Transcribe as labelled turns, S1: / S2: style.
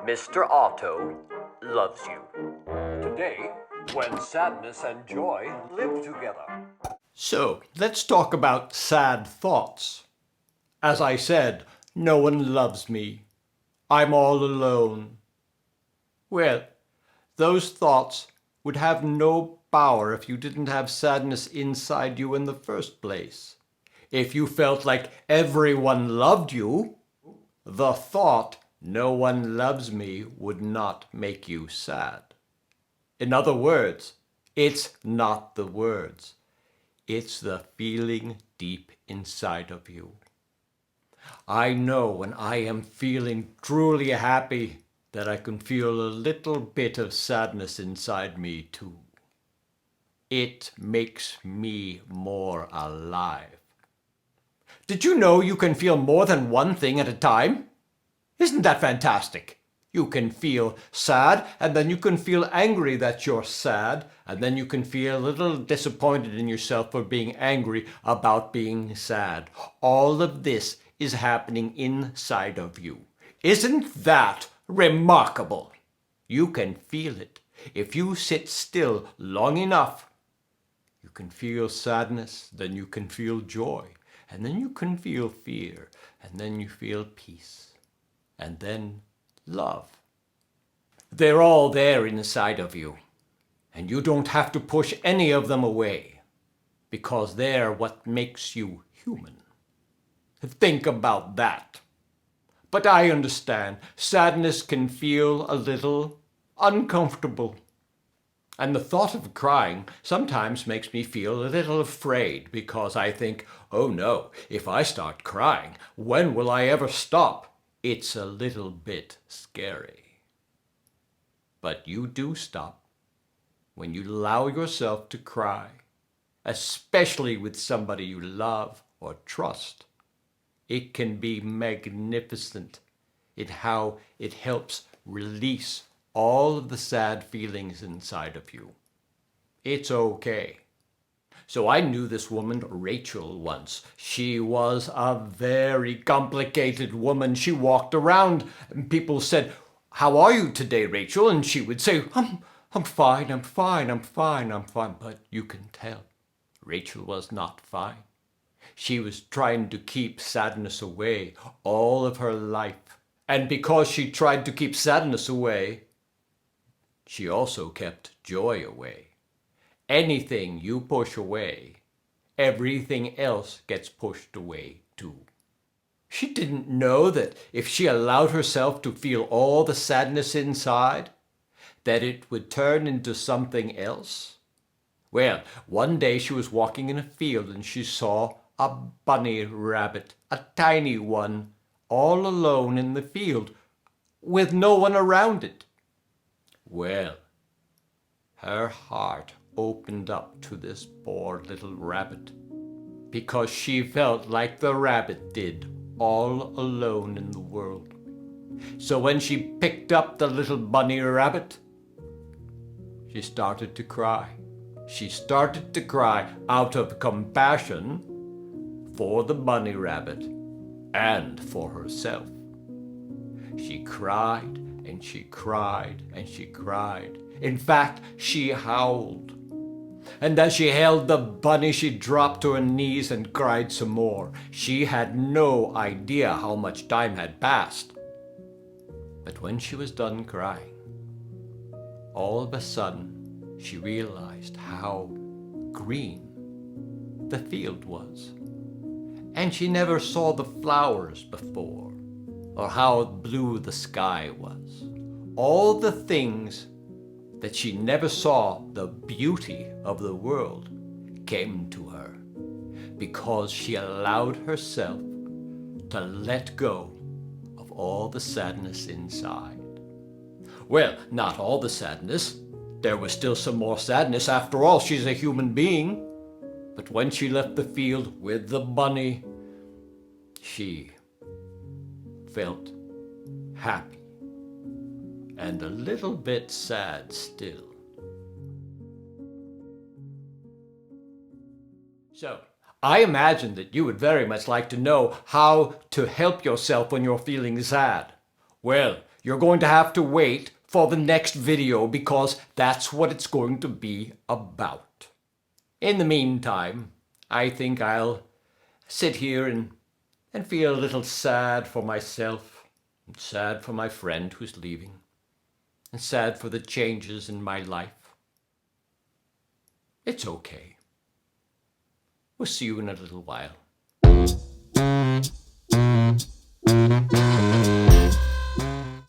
S1: Mr. Otto loves you. Today, when sadness and joy live together.
S2: So, let's talk about sad thoughts. As I said, no one loves me. I'm all alone. Well, those thoughts would have no power if you didn't have sadness inside you in the first place. If you felt like everyone loved you, the thought, no one loves me, would not make you sad. In other words, it's not the words. It's the feeling deep inside of you. I know when I am feeling truly happy that I can feel a little bit of sadness inside me too. It makes me more alive. Did you know you can feel more than one thing at a time? Isn't that fantastic? You can feel sad, and then you can feel angry that you're sad, and then you can feel a little disappointed in yourself for being angry about being sad. All of this is happening inside of you. Isn't that remarkable? You can feel it. If you sit still long enough, you can feel sadness, then you can feel joy, and then you can feel fear, and then you feel peace, and then love. They're all there inside of you, and you don't have to push any of them away, because they're what makes you human. Think about that. But I understand sadness can feel a little uncomfortable. And the thought of crying sometimes makes me feel a little afraid because I think, oh no, if I start crying, when will I ever stop? It's a little bit scary. But you do stop when you allow yourself to cry, especially with somebody you love or trust. It can be magnificent in how it helps release all of the sad feelings inside of you. It's okay. So I knew this woman, Rachel, once. She was a very complicated woman. She walked around and people said, "How are you today, Rachel?" And she would say, I'm fine, I'm fine, I'm fine, I'm fine. But you can tell Rachel was not fine. She was trying to keep sadness away all of her life. And because she tried to keep sadness away, she also kept joy away. Anything you push away, everything else gets pushed away too. She didn't know that if she allowed herself to feel all the sadness inside, that it would turn into something else. Well, one day she was walking in a field and she saw a bunny rabbit, a tiny one, all alone in the field, with no one around it. Well, her heart opened up to this poor little rabbit because she felt like the rabbit did, all alone in the world. So when she picked up the little bunny rabbit, she started to cry. She started to cry out of compassion for the bunny rabbit and for herself. She cried and she cried and she cried. In fact, she howled. And as she held the bunny, she dropped to her knees and cried some more. She had no idea how much time had passed. But when she was done crying, all of a sudden, she realized how green the field was. And she never saw the flowers before, or how blue the sky was. All the things that she never saw, the beauty of the world, came to her because she allowed herself to let go of all the sadness inside. Well, not all the sadness. There was still some more sadness. After all, she's a human being. But when she left the field with the bunny, she felt happy and a little bit sad still. So, I imagine that you would very much like to know how to help yourself when you're feeling sad. Well, you're going to have to wait for the next video because that's what it's going to be about. In the meantime, I think I'll sit here and feel a little sad for myself, and sad for my friend who's leaving, and sad for the changes in my life. It's okay. We'll see you in a little while.